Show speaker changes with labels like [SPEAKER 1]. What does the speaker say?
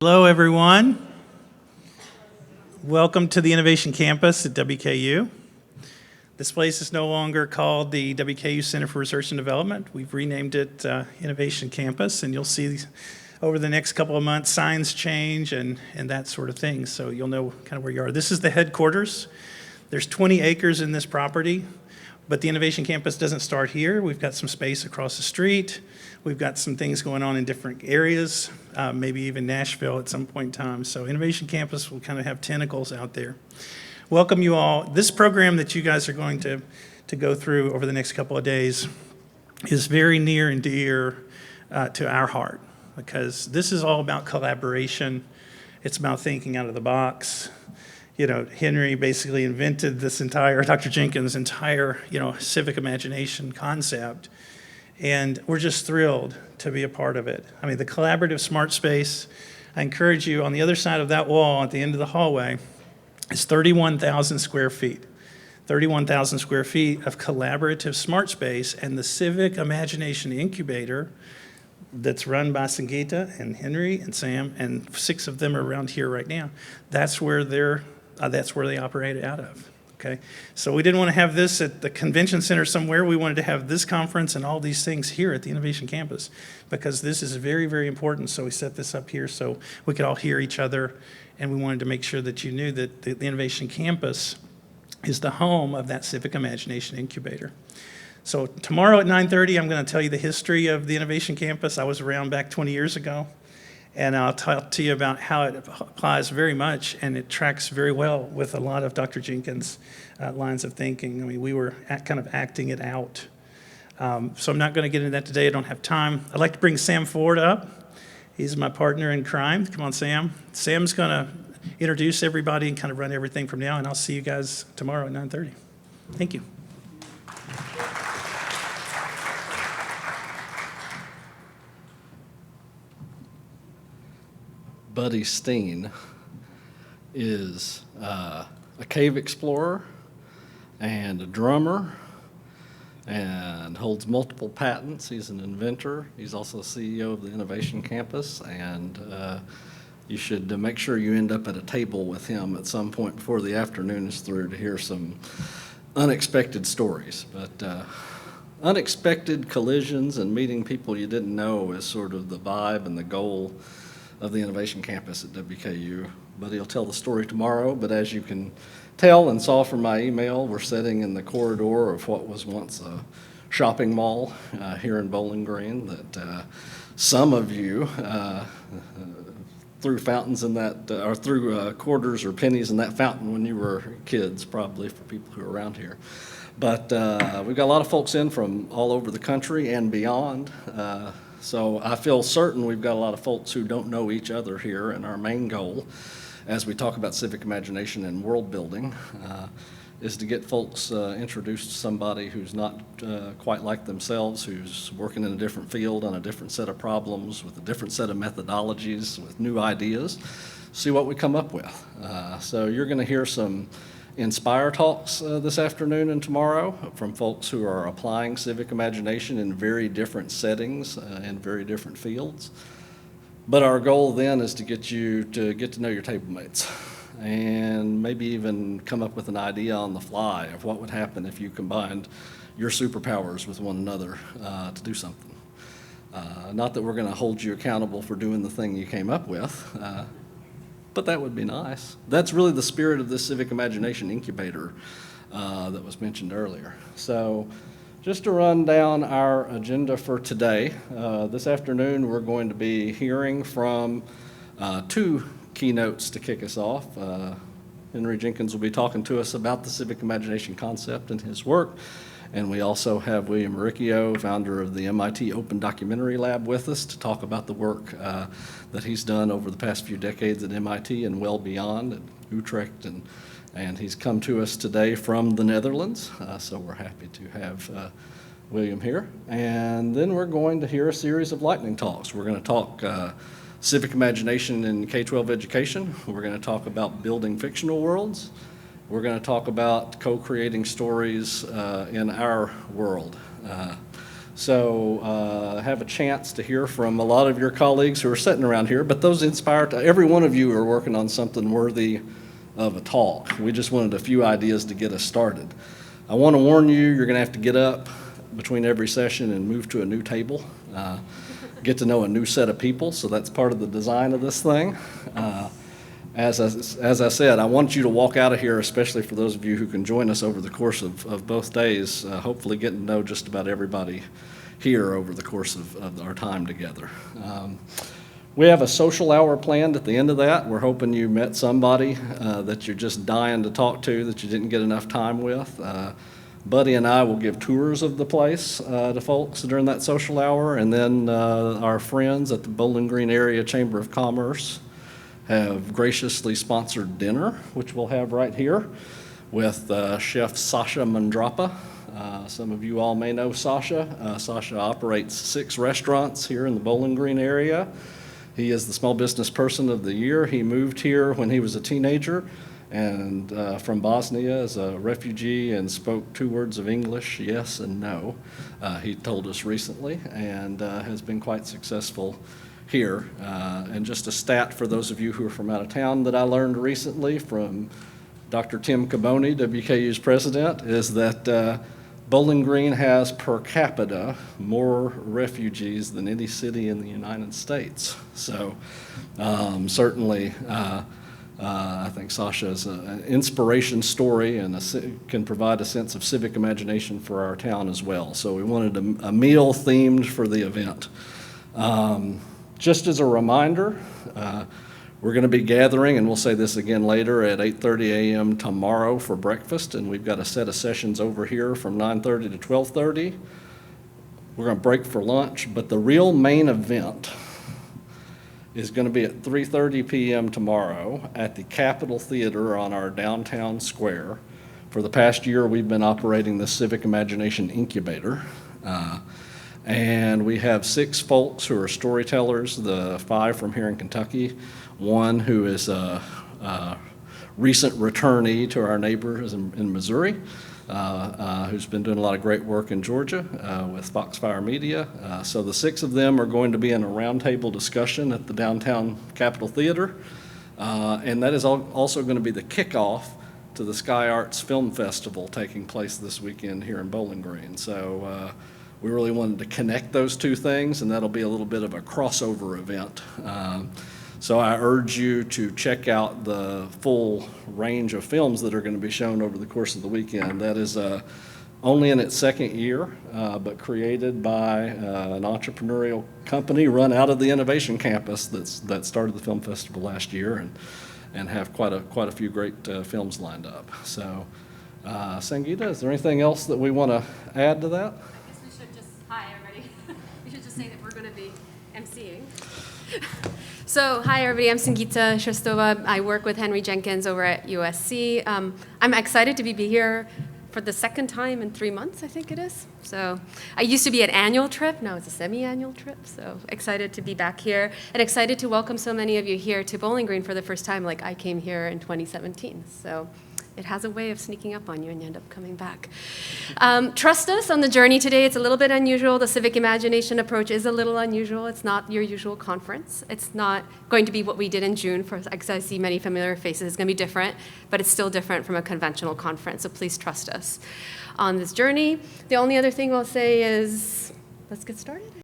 [SPEAKER 1] Hello, everyone. Welcome to the Innovation Campus at WKU. This place is no longer called the WKU Center for Research and Development. We've renamed it Innovation Campus, and you'll see over the next couple of months signs change and that sort of thing, so you'll know kind of where you are. This is the headquarters. There's 20 acres in this property, but the Innovation Campus doesn't start here. We've got some space across the street. We've got some things going on in different areas, maybe even Nashville at some point in time. So Innovation Campus will kind of have tentacles out there. Welcome you all. This program that you guys are going to go through over the next couple of days is very near and dear to our heart, because this is all about collaboration. It's about thinking out of the box. You know, Henry basically invented this Dr. Jenkins' entire, civic imagination concept. And we're just thrilled to be a part of it. I mean, the collaborative smart space, I encourage you, on the other side of that wall at the end of the hallway, is 31,000 square feet. 31,000 square feet of collaborative smart space, and the Civic Imagination Incubator that's run by Sangeeta and Henry and Sam, and 6 of them are around here right now. That's where they operate out of. Okay, so we didn't want to have this at the convention center somewhere. We wanted to have this conference and all these things here at the Innovation Campus, because this is very, very important. So we set this up here so we could all hear each other, and we wanted to make sure that you knew that the Innovation Campus is the home of that Civic Imagination Incubator. So tomorrow at 9:30, I'm going to tell you the history of the Innovation Campus. I was around back 20 years ago. And I'll talk to you about how it applies very much, and it tracks very well with a lot of Dr. Jenkins' lines of thinking. I mean, we were kind of acting it out. So I'm not going to get into that today. I don't have time. I'd like to bring Sam Ford up. He's my partner in crime. Come on, Sam. Sam's going to introduce everybody and kind of run everything from now, and I'll see you guys tomorrow at 9:30. Thank you.
[SPEAKER 2] Buddy Steen is a cave explorer and a drummer and holds multiple patents. He's an inventor. He's also CEO of the Innovation Campus, and you should make sure you end up at a table with him at some point before the afternoon is through to hear some unexpected stories. But unexpected collisions and meeting people you didn't know is sort of the vibe and the goal of the Innovation Campus at WKU. Buddy will tell the story tomorrow, but as you can tell and saw from my email, we're sitting in the corridor of what was once a shopping mall here in Bowling Green that some of you threw fountains in that, or threw quarters or pennies in that fountain when you were kids, probably, for people who are around here. But we've got a lot of folks in from all over the country and beyond. So I feel certain we've got a lot of folks who don't know each other here, and our main goal as we talk about civic imagination and world building is to get folks introduced to somebody who's not quite like themselves, who's working in a different field on a different set of problems with a different set of methodologies, with new ideas, see what we come up with. So you're going to hear some Inspire talks this afternoon and tomorrow from folks who are applying civic imagination in very different settings and very different fields. But our goal then is to get you to get to know your table mates and maybe even come up with an idea on the fly of what would happen if you combined your superpowers with one another to do something. Not that we're going to hold you accountable for doing the thing you came up with, but that would be nice. That's really the spirit of this Civic Imagination Incubator that was mentioned earlier. So just to run down our agenda for today, this afternoon we're going to be hearing from 2 keynotes to kick us off. Henry Jenkins will be talking to us about the Civic Imagination concept and his work. And we also have William Riccio, founder of the MIT Open Documentary Lab, with us to talk about the work that he's done over the past few decades at MIT and well beyond at Utrecht. And he's come to us today from the Netherlands, so we're happy to have William here. And then we're going to hear a series of lightning talks. We're going to talk civic imagination in K-12 education. We're going to talk about building fictional worlds. We're going to talk about co-creating stories in our world. So have a chance to hear from a lot of your colleagues who are sitting around here, but those inspired, every one of you are working on something worthy of a talk. We just wanted a few ideas to get us started. I want to warn you, you're going to have to get up between every session and move to a new table, get to know a new set of people, so that's part of the design of this thing. As I said, I want you to walk out of here, especially for those of you who can join us over the course of both days, hopefully getting to know just about everybody here over the course of our time together. We have a social hour planned at the end of that. We're hoping you met somebody that you're just dying to talk to that you didn't get enough time with. Buddy and I will give tours of the place to folks during that social hour, and then our friends at the Bowling Green Area Chamber of Commerce have graciously sponsored dinner, which we'll have right here with Chef Sasha Mandrapa. Some of you all may know Sasha. Sasha operates 6 restaurants here in the Bowling Green area. He is the Small Business Person of the Year. He moved here when he was a teenager and from Bosnia as a refugee and spoke 2 words of English, yes and no, he told us recently, and has been quite successful here. And just a stat for those of you who are from out of town that I learned recently from Dr. Tim Caboni, WKU's president, is that Bowling Green has per capita more refugees than any city in the United States. So certainly I think Sasha is an inspiration story and can provide a sense of civic imagination for our town as well. So we wanted a meal themed for the event. Just as a reminder, we're going to be gathering, and we'll say this again later, at 8:30 a.m. tomorrow for breakfast, and we've got a set of sessions over here from 9:30 to 12:30. We're going to break for lunch, but the real main event is going to be at 3:30 p.m. tomorrow at the Capitol Theater on our downtown square. For the past year, we've been operating the Civic Imagination Incubator. And we have 6 folks who are storytellers, the 5 from here in Kentucky, 1 who is a recent returnee to our neighbors in Missouri, who's been doing a lot of great work in Georgia with Foxfire Media. So the 6 of them are going to be in a roundtable discussion at the downtown Capitol Theater. And that is also going to be the kickoff to the Sky Arts Film Festival taking place this weekend here in Bowling Green. So we really wanted to connect those 2 things, and that'll be a little bit of a crossover event. So I urge you to check out the full range of films that are going to be shown over the course of the weekend. That is only in its 2nd year, but created by an entrepreneurial company run out of the Innovation Campus that started the film festival last year and have quite a few great films lined up. So Sangeeta, is there anything else that we want to add to that?
[SPEAKER 3] Hi, everybody. We should just say that we're going to be emceeing. So, hi, everybody. I'm Sangeeta Shrestova. I work with Henry Jenkins over at USC. I'm excited to be here for the 2nd time in 3 months, I think it is. So, I used to be an annual trip. Now it's a semi-annual trip. So, excited to be back here and excited to welcome so many of you here to Bowling Green for the first time. Like, I came here in 2017. So, it has a way of sneaking up on you and you end up coming back. Trust us on the journey today. It's a little bit unusual. The civic imagination approach is a little unusual. It's not your usual conference. It's not going to be what we did in June. Because I see many familiar faces. It's going to be different, but it's still different from a conventional conference. So please trust us on this journey. The only other thing I'll say is, let's get started.